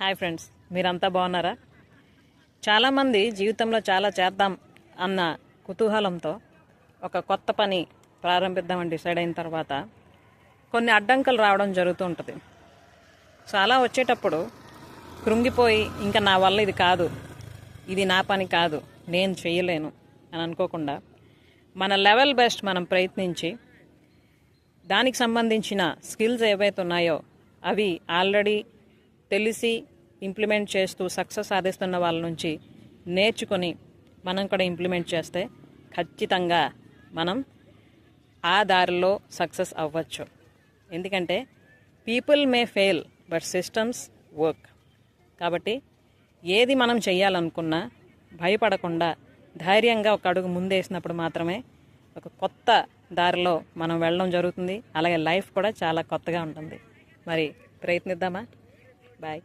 Hi friends, మీరంతా బాగున్నారా? చాలామంది జీవితంలో చాలా చేద్దాం అన్న కుతూహలంతో ఒక కొత్త పని ప్రారంభిద్దామని డిసైడ్ అయిన తర్వాత కొన్ని అడ్డంకులు రావడం జరుగుతూ ఉంటుంది. సో అలా వచ్చేటప్పుడు కృంగిపోయి ఇంకా నా వల్ల ఇది కాదు, ఇది నా పని కాదు, నేను చేయలేను అని అనుకోకుండా మన లెవెల్ బెస్ట్ మనం ప్రయత్నించి దానికి సంబంధించిన స్కిల్స్ ఏవైతే ఉన్నాయో అవి ఆల్రెడీ తెలిసి ఇంప్లిమెంట్ చేస్తూ సక్సెస్ సాధిస్తున్న వాళ్ళ నుంచి నేర్చుకొని మనం కూడా ఇంప్లిమెంట్ చేస్తే ఖచ్చితంగా మనం ఆ దారిలో సక్సెస్ అవ్వచ్చు. ఎందుకంటే people may fail but systems work. కాబట్టి ఏది మనం చెయ్యాలనుకున్నా భయపడకుండా ధైర్యంగా ఒక అడుగు ముందేసినప్పుడు మాత్రమే ఒక కొత్త దారిలో మనం వెళ్ళడం జరుగుతుంది. అలాగే లైఫ్ కూడా చాలా కొత్తగా ఉంటుంది. మరి ప్రయత్నిద్దామా? బాయ్.